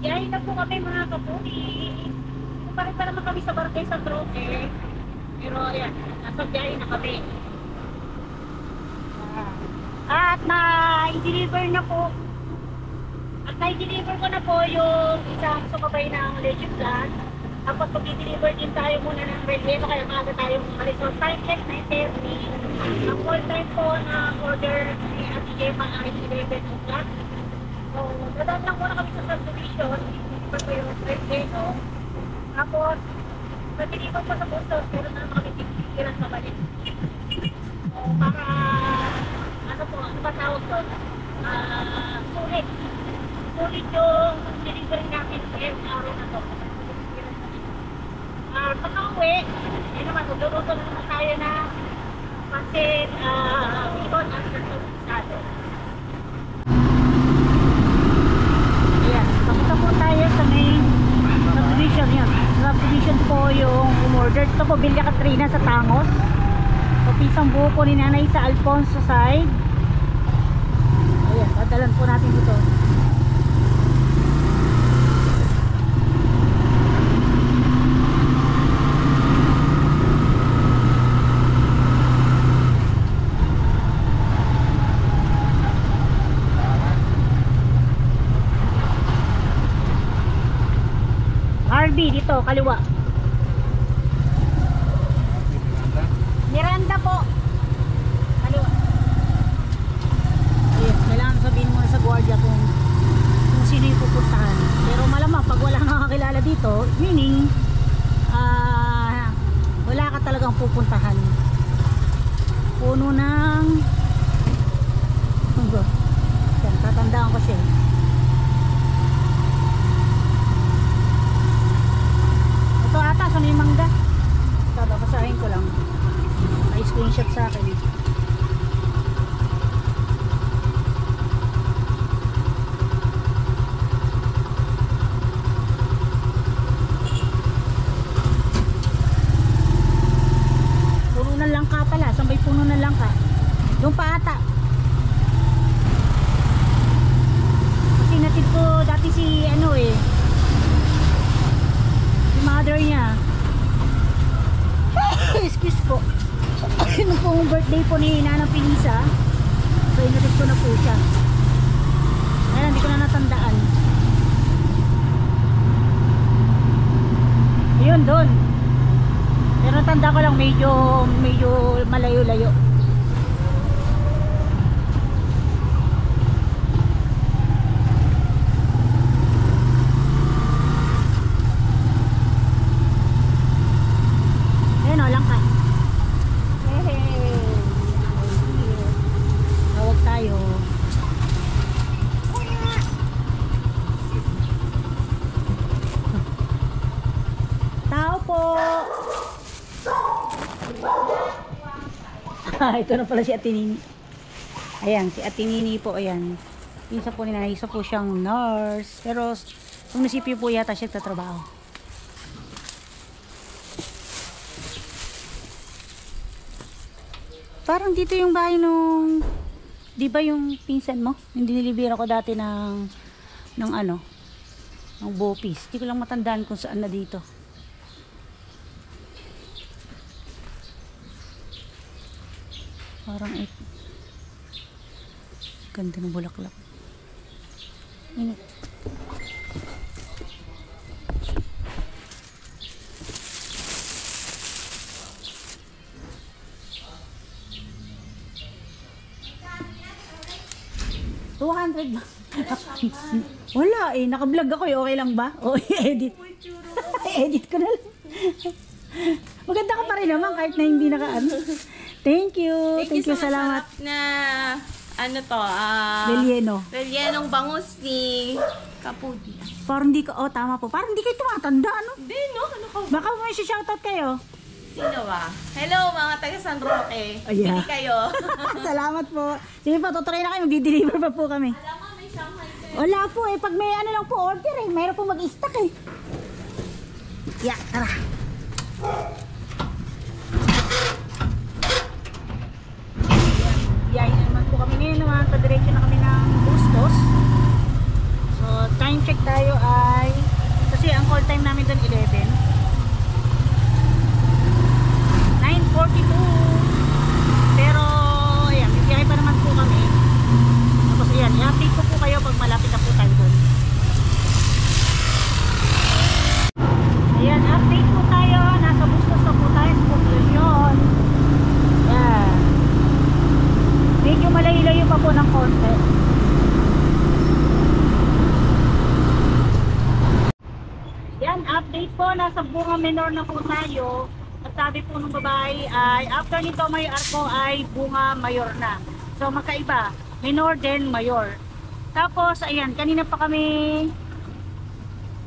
Biyahe na po kami mga kapuri. Pareho pa naman kami sa Barangay San Roque. Pero ayan, nasa biyahe na kami. At na-deliver na po. At na-deliver ko na po yung isang sumabay ng Legend Plan. Tapos pag-deliver din tayo muna ng relleno, kaya maaga tayo umalis. So time check 9:30. Ang full time po na order ni Ate Gemma ay 11 o'clock. So dadaan lang muna kami sa subdivision. Deliver ko yung relleno. Tapos pag-deliver ko sa Bustos, pero na naman kami tigilan sa balik. So para ano po, ano ba tawag doon? Sulit. Sulit yung delivery namin ngayong araw na to. Pag-uwi, yun naman, magluluto na naman tayo na pansit, bacon at sasado. Ayan, papunta po tayo sa main subdivision yan. Subdivision po yung umorder. Ito po, Villa Catrina sa Tangos. So, pisang buko ni nanay sa Alfonso side. Ayan, padalan po natin dito. RB dito, kaliwa. Miranda po. Kaliwa. Ayun, kailangan sabihin muna sa gwardiya kung sino yung pupuntahan. Pero malamang pag wala kang kakilala dito, meaning wala ka talagang pupuntahan. Puno ng yan, tatandaan ko siya. Ito ata sa may mangga. Babasahin ko lang. May screenshot sa akin. Puno ng langka pala. Saan ba'y puno ng langka? Doon pa ata. Kasi natid ko dati si ano si mother niya. Excuse po. Nung pong birthday po ni Nanang Pinisa, so inatid ko na po siya. Ayun, hindi ko na natandaan. Ayun, doon. Pero natanda ko lang medyo malayo-layo. Ayun o, lang ka. Tawag tayo. Tao po. Ito na pala si Ate Nini. Ayan, si Ate Nini po, ayan. Isa po nila, isa po siyang nurse. Pero sa munisipyo po yata siya tatrabaho. Parang dito yung bahay nung, di ba yung pinsan mo? Yung dinilibira ko dati ng Bopis. Di ko lang matandaan kung saan na dito. Parang ganda ng bulaklak. Init. $200 lang. Wala naka-vlog ako okay lang ba? O i-edit. I-edit ko na lang. Maganda ka pa rin naman kahit na hindi naka-ano. Thank you. Thank you, salamat. Na ano to, Rellenong bangus ni Kapudi. Parang hindi ka, tama po. Parang hindi kayo tumatanda, ano? Hindi, no? Ano ka? Baka may shoutout kayo. Sino ba? Hello, mga taga San Roque. Yeah. Hindi kayo. Salamat po. Sige po, tutuloy na kayo. Magdi-deliver pa po kami. Alam mo, may Shanghai kayo. Wala po pag may ano lang po order mayroon po mag-stock Yeah, tara. Biyahe naman po kami ngayon naman. Padiretso na kami ng Bustos. So, time check tayo kasi ang call time namin doon 11. 9:42. Pero ayan, may biyahe pa naman po kami. Tapos ayan, i-update ko po kayo pag malapit na po tayo doon. Ayan, update po tayo. Nasa Bustos na po tayo sa conclusion. Ayan. Medyo malayo-layo pa po ng konti. Yan, update po. Nasa Bunga Menor na po tayo. At sabi po ng babae ay after nito may arko ay Bunga Mayor na. So magkaiba. Menor then Mayor. Tapos ayan, kanina pa kami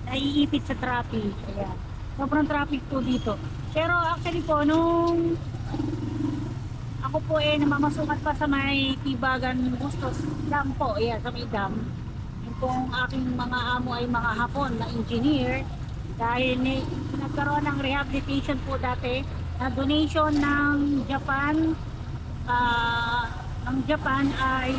naiipit sa traffic. Ayan. Sobrang traffic po dito. Pero actually po, nung ako po namamasukat pa sa may Tibagan Bustos Dam po. Ayan, sa may dam. Yung pong aking mga amo ay mga Hapon na engineer. Dahil nagkaroon ng rehabilitation po dati na donation ng Japan. Ang Japan ay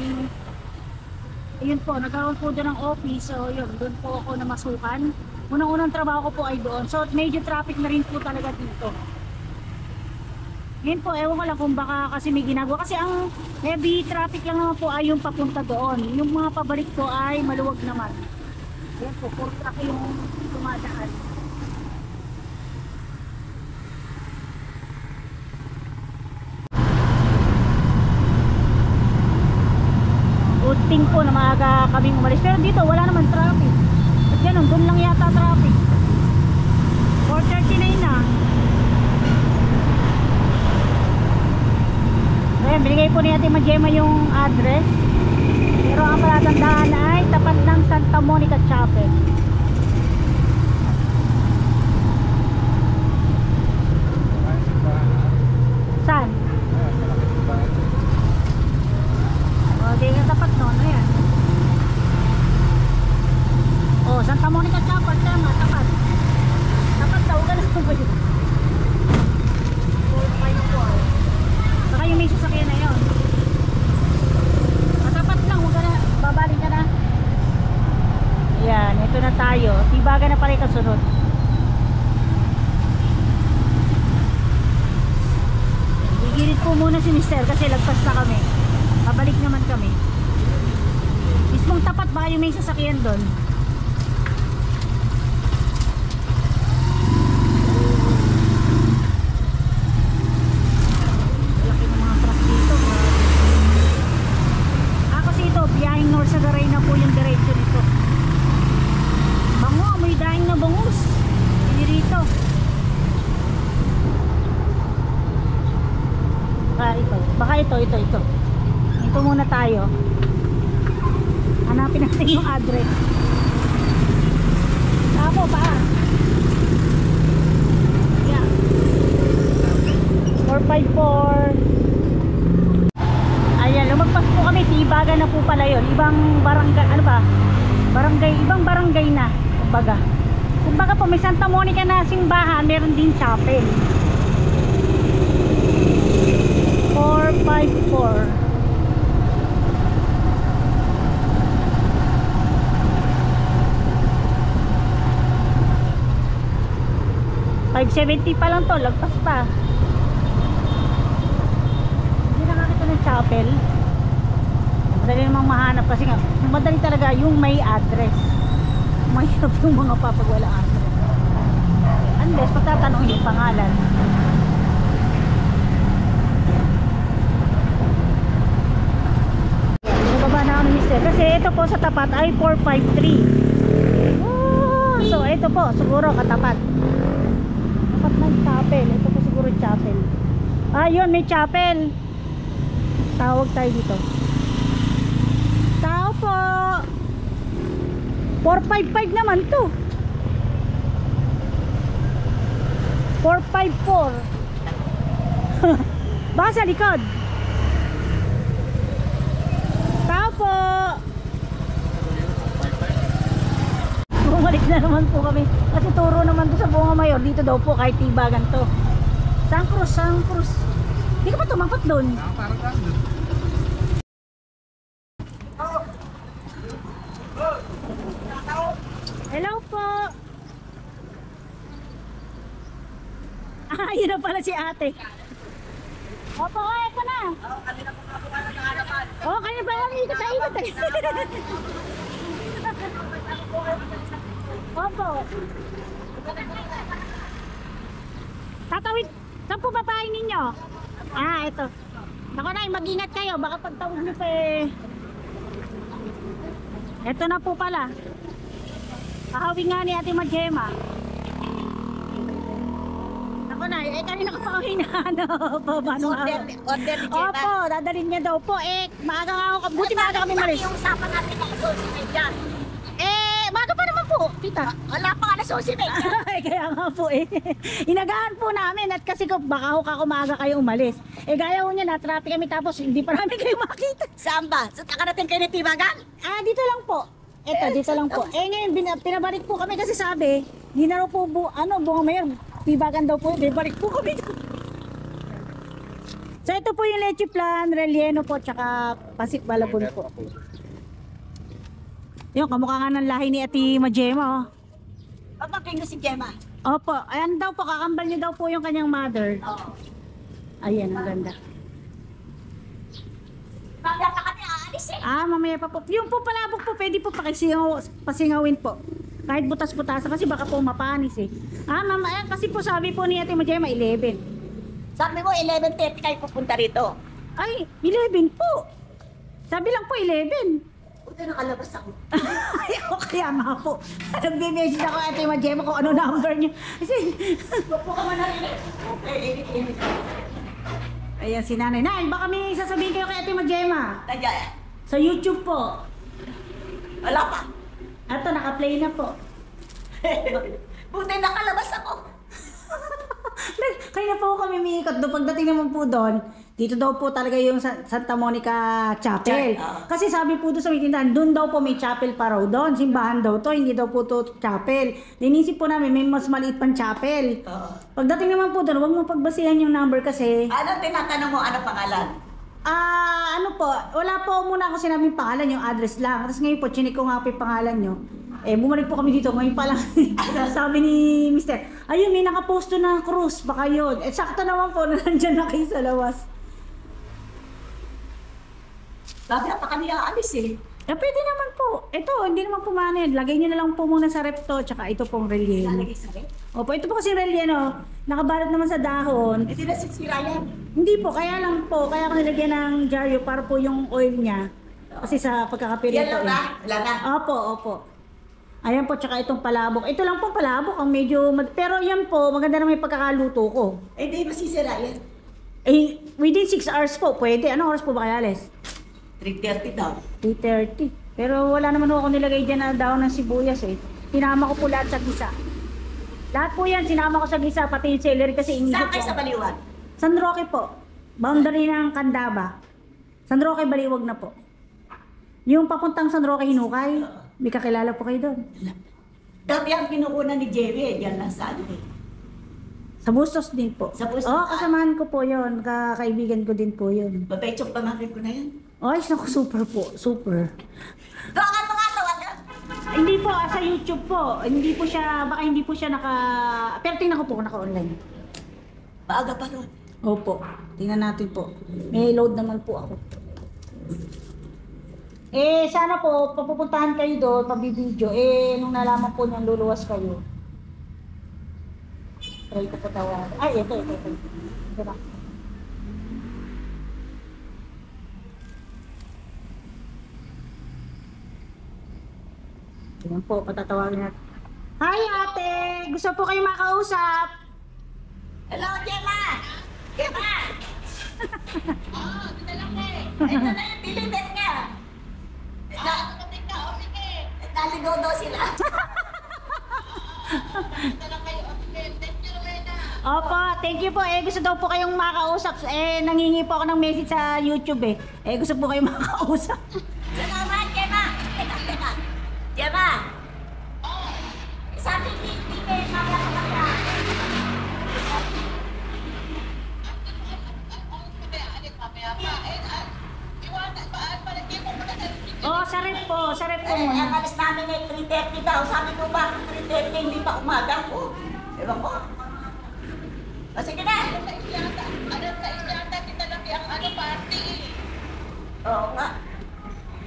ayun po, nagkaroon po doon ng office. So yun, doon po ako namasukan. Unang-unang trabaho ko po ay doon. So medyo traffic na rin po talaga dito. Ngayon po, ewan ko lang kung baka kasi may ginagawa. Kasi ang heavy traffic lang naman po ay yung papunta doon. Yung mga pabalik po ay maluwag naman. Ayan po, puro truck yung tumadaan. Uting po na maaga kaming umalis. Pero dito wala naman traffic. At ganun, doon lang yata traffic. 4:39 na. Ayan, binigay po ni Ate Majema yung address. Pero ang palatandaan ay tapat ng Santa Monica Chapel. Saan? O, di nga tapat nun. Ayan. O, Santa Monica Chapel. Tama, tapat. Tapat daw, ganun ba yun? 454. Saka yung may sasakyan na yun. Matapat lang, huwag ka na, babalik ka na. Ayan, ito na tayo. Tibagan na pala yung kasunod. Gigilid po muna si Mister kasi lagpas na kami. Pabalik naman kami. Mismong tapat ba yung may sasakyan doon? Biyahing North Sagaray na po yung diretso nito. Bango, may daing na bangus. Hindi rito. Baka ito. Ito muna tayo. Hanapin natin yung address. Tapo pa. Yeah. 454. Ayan, lumagpas po kami, Tibagan na po pala yun. Ibang barangay, ano ba? Ibang barangay na, kumbaga. Kumbaga po, may Santa Monica na simbahan, meron din chapel. 454. $570 pa lang to, lagpas pa. Chapel. Madali namang mahanap kasi nga madali talaga yung may address. Mahirap yung mga papag walang address. Unless pagtatanongin yung pangalan. Nababa na ako ng Mister kasi ito po sa tapat ay 453. Oh, so ito po siguro katapat. Tapat ng chapel. Ito po siguro chapel. Yun, may chapel. Tawag tayo dito. Tao po. 455 naman to. 454. Baka sa likod. Tao po. Bumalik na naman po kami. Kasi turo naman to sa Bunga Mayor. Dito daw po kahit Tibagan to. Sangkrus. Hindi ka pa tumapat doon. Hello po. Yun na pala si ate. Opo, eto na. Oo, kanina pa lang ikot. Opo. Tatawid. Saan po papahin ninyo? Ito. Naku na, mag-ingat kayo. Baka pagtawid nyo pa eh. Ito na po pala. Kahawin nga ni Ate Majema. Naku na, kanina ko pa kami na Order ni Gemma. Opo, dadalhin niya daw po. Maaga nga ako. Buti maaga kami malis. Yung usapan natin ng associate dyan. Maaga pa naman po, tita. Wala pa nga associate. Kaya nga po Inagahan po namin at kasi ko baka ho kako maaga kayo umalis. Gaya ho niya na traffic kami tapos hindi pa namin kayo makita. Saan ba? Sa nakarating kayo ni Tibagan? Dito lang po. Dito lang po. Ngayon pinabalik po kami kasi sabi, hindi na raw po bunga mayor. Tibagan daw po, balik po kami. So ito po yung leche plan, relleno po, tsaka pasik balabon po. Yung kamukha nga ng lahi ni Ate Majema. Pagpaping si Gemma. Opo, ayan daw po, kakambal niyo daw po yung kanyang mother. Oo. Ayan, ang ganda. Mamaya pa kami aalis Mamaya pa po. Yung po palabok po, pwede po pasingawin po. Kahit butas-butas kasi baka po mapanis ma'am, kasi po sabi po ni Ate Majema, 11. Sabi mo, 11:30 kayo pupunta rito. Ay, 11 po. Sabi lang po 11. Buti nakalabas ako. Ay, kaya nga po. Nagbe-message ako Ate Majema kung ano number niyo. Kasi, Opo ka man na rin. Okay, init. ayan si nanay. Nay, baka may sasabihin kayo kay Ate Majema. Nandiyan. Sa YouTube po. Wala pa. Ato, naka-play na po. Buti nakalabas ako. Kaya po kami umiikot doon. Pagdating naman po doon, dito daw po talaga yung Santa Monica Chapel. Kasi sabi po doon sa may tindahan, doon daw po may chapel pa raw doon. Simbahan daw to, hindi daw po to chapel. Dinisip po namin, may mas maliit pang chapel. Pagdating naman po doon, huwag mo pagbasihan yung number kasi... Ano tinatanong mo? Ano pangalan? Ano po, wala po muna ako sinabing pangalan, yung address lang. Tapos ngayon po, chinik ko nga po yung pangalan nyo. Bumalik po kami dito, ngayon pa lang sabi ni Mister, ayun, may nakaposto na cruise, baka yun. Sakto naman po, nandyan na kayo sa lawas. Sabi pa kami aalis Pwede naman po. Ito, hindi naman po manid. Lagay nyo na lang po muna sa rep to, tsaka ito pong relleno. Lalagay sa rin? Opo, ito po kasi relleno, nakabalot naman sa dahon. Hindi na sisira yan. Hindi po, kaya lang po, kaya ko nilagyan ng jaryo para po yung oil niya. Kasi sa pagkakapirito Yan lang na? Wala na? Opo. Ayan po, tsaka itong palabok. Ito lang po palabok, ang medyo... Pero yan po, maganda na may pagkakaluto ko. Hindi masisira yan. Within 6 hours po, pwede. Anong oras po ba kaya, Les? 3:30 daw. 3:30. Pero wala naman ako nilagay dyan na daon ng sibuyas Sinama ko po lahat sa gisa. Lahat po yan, sinama ko sa gisa, pati yung celery kasi inisip Saan ko. kayo sa Baliwan? San Roque po. Boundary ng Candaba. San Roque, Baliwag na po. Yung papuntang San Roque, Hinukay. May kakilala po kayo doon. Dati ang kinukunan ni Jerry diyan lang sa ano Sa Bustos din po. Sa Bustos? Kasamahan ko po yun. Kaibigan ko din po yun. Babay chok pamangkin ko na yan. Ay, naku, super po. Super. Doon mo nga tawagan. Hindi po, sa YouTube po. Hindi po siya, baka hindi po siya pero tingnan ko po kung naka-online. Maaga pa ron. Opo, tingnan natin po. May load naman po ako. Sana po, papupuntahan kayo doon, pabibidyo. Nung nalaman po niyang luluwas kayo. Try ko po tawagan. Ay, ito. Ito na. Tingnan po, patatawagin natin. Hi ate! Gusto po kayo makausap? Hello, Gemma! Gemma! Ito na yung deliver niya. Naligaw daw sila. Opo, thank you po. Gusto daw po kayong makausap. Nangingi po ako ng message sa YouTube gusto po kayong makausap. Salamat, Gemma! Teka. Gemma! Sabi ni mamaya ka kaya. Sa rep po muna. Ang alis namin ay 3:30 daw. Sabi ko ba, 3:30 hindi pa umaga ko. Ewan ko. O sige na. Ano sa isyata, kita lang yung party. Oo nga.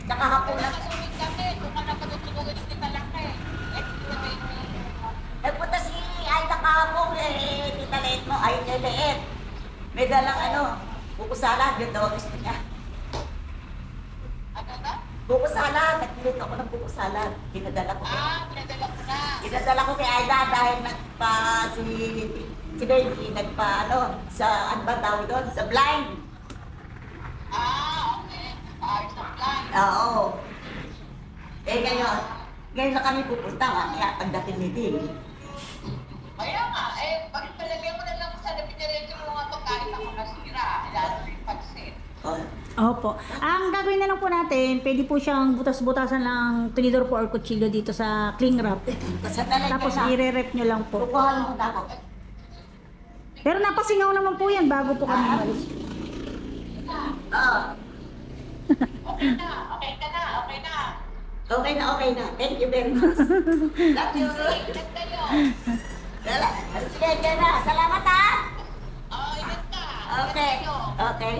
Nakahapunan. Nakasumit kami, kung ano patutulungan yung kita lang eh. Nagpunta si Aida kahapon eh, tita Leet mo, ayun kay Leet. May dalang buko salad, yun daw gusto niya. Ano na? Buko salad, nagpilit ako ng buko salad. Pinadala ko. Pinadala ko na. Pinadala ko kay Aida dahil si baby sa ano ba tawag doon? Sa blind. Okay. Ayos na plan. Oo. Ngayon na kami pupunta kaya pagdating ni Tim. Kaya nga, bakit palagyan mo na lang sa napinarito mo mga pagkain na makasira? Lalo yung pansit. Opo. Ang gagawin na lang po natin, pwede po siyang butas-butasan ng tinidor po or kutsilyo dito sa cling wrap. Tapos i-re-rep nyo lang po. Kukuha mo na ako. Pero napasingaw naman po yan bago po kami umalis. Oo. Okay na, okay ka na, okay na. Okay na. Thank you very much. Love you. Ingat kayo. Sige, na. Salamat ha. Ingat ka. Okay.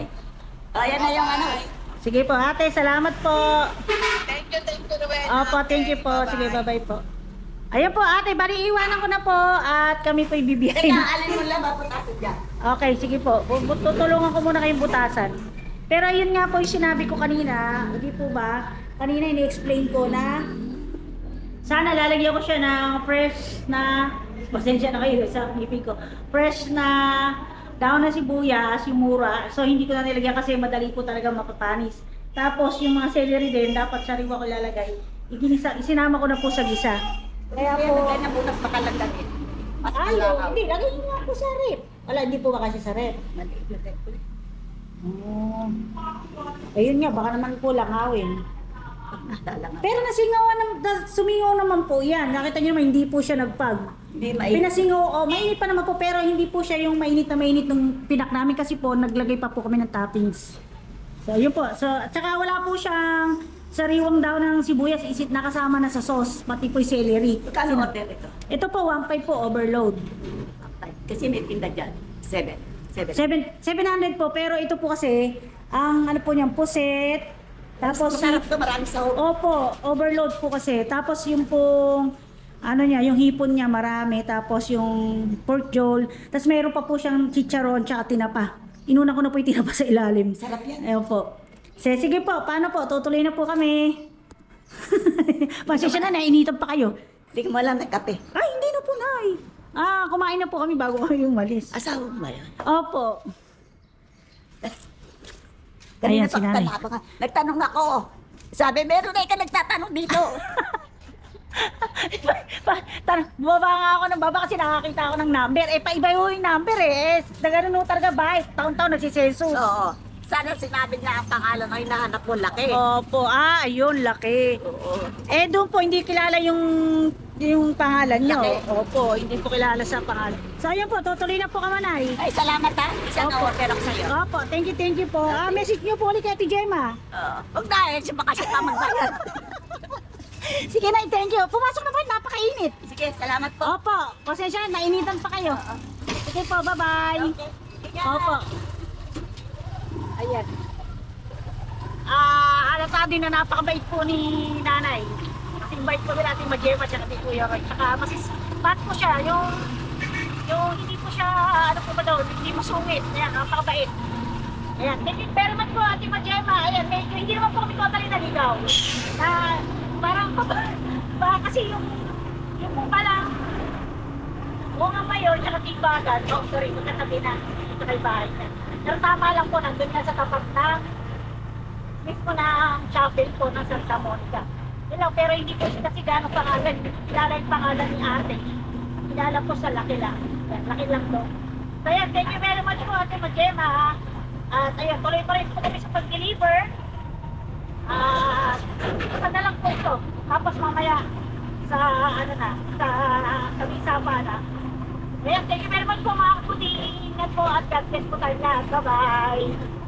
Yan na yung Sige po ate, salamat po. Thank you, Rowena. Opo, thank you po. Sige, bye-bye po. Ayun po ate, bali iwanan ko na po at kami po ibibiyahin. Teka, alin mo lang maputasin dyan. Okay, sige po. Tutulungan ko muna kayong butasan. Pero yun nga po yung sinabi ko kanina, hindi po ba? Kanina ini-explain ko na sana lalagyan ko siya ng fresh na, pasensya na kayo sa ngipin ko, fresh na daon na sibuyas, yung mura. So hindi ko na nilagyan kasi madali po talaga mapapanis. Tapos yung mga celery din, dapat sariwa ko lalagay. Isinama ko na po sa gisa. Kaya po, Kaya na bukas makalagdamin. ay, hindi, lagay nyo nga po sa rep. Wala, hindi po ba kasi sa rep? Maliit yung rep ko. Oh. Ayun nga, baka naman po langawin. Dalang. Pero sumingaw naman po yan. Nakita niyo naman, hindi po siya nagpag. Hindi mainit. Pinasingaw, mainit pa naman po, pero hindi po siya yung mainit na mainit nung pinak namin kasi po, naglagay pa po kami ng toppings. So, yun po. So, at saka wala po siyang sariwang daw ng sibuyas, isit nakasama na sa sauce, pati po yung celery. Kano order ito? Ito po, 1.5 po, overload. Kasi may tinda dyan. 700 700 po, pero ito po kasi, ang ano po niyang puset, tapos masarap to, marami sa opo, overload po kasi. Tapos yung pong ano niya, yung hipon niya marami, tapos yung pork jowl, tapos meron pa po siyang chicharon tsaka tinapa. Inuna ko na po yung tinapa sa ilalim. Sarap yan. Ayun po. Sige po, paano po? Tutuloy na po kami. Pasensya na, nainitan pa kayo. Hindi mo lang nagkape. Ay, hindi na po, Nay. Kumain na po kami bago kami umalis. Asawa mo ba yan? Opo. Kanina Ayan, si nanay. nagtanong ako. Sabi, meron na ka nagtatanong dito. Bumaba nga ako ng baba kasi nakakita ako ng number. Paiba yung number Nagano talaga ba? Taon-taon nagsisensus. Oo. Sana sinabi niya ang pangalan ay nahanap mo laki. Opo, ayun, laki. Oo. Doon po, hindi kilala yung pangalan niyo. Laki. Opo, hindi po kilala sa pangalan. So, ayun po, tutuloy na po kami, Nay. Ay, salamat ha. Isang Opo. order ako sa'yo. Opo, thank you po. Message niyo po ulit kay Ate Gemma. Huwag dahil, baka siya pa magbayad. Sige, Nay, thank you. Pumasok na po, napakainit. Sige, salamat po. Opo, pasensya na, nainitan pa kayo. Sige po, bye-bye. Okay. Opo. Ayan. Halata din na napakabait po ni nanay. Kasi bait po nila ating mag-Gemma siya kay Kuya Roy. Tsaka pat po siya, yung hindi po siya, ano po ba daw, hindi masungit. Ayan, napakabait. Ayan, thank you very much po ating mag-Gemma. Ayan, medyo hindi naman po kami totally naligaw. Parang kasi yung po palang bunga mayor, tsaka tigbagan, sorry, magkatabi na ito kay bahay na. Pero tama lang po, nandun nga sa tapat ng mismo ng chapel po ng Santa Monica. Yun lang, pero hindi po siya kasi gano'ng pangalan. Kilala yung pangalan ni ate. Kilala po sa laki lang. Yan, laki lang to. So yan, thank you very much po ate Gemma. At ayun, tuloy pa rin po kami sa pag-deliver. Isa na lang po ito. Tapos mamaya sa sa Misapa na. Ayan, thank you very much po mga kaputi. Ingat po at God bless po tayo lahat. Bye-bye.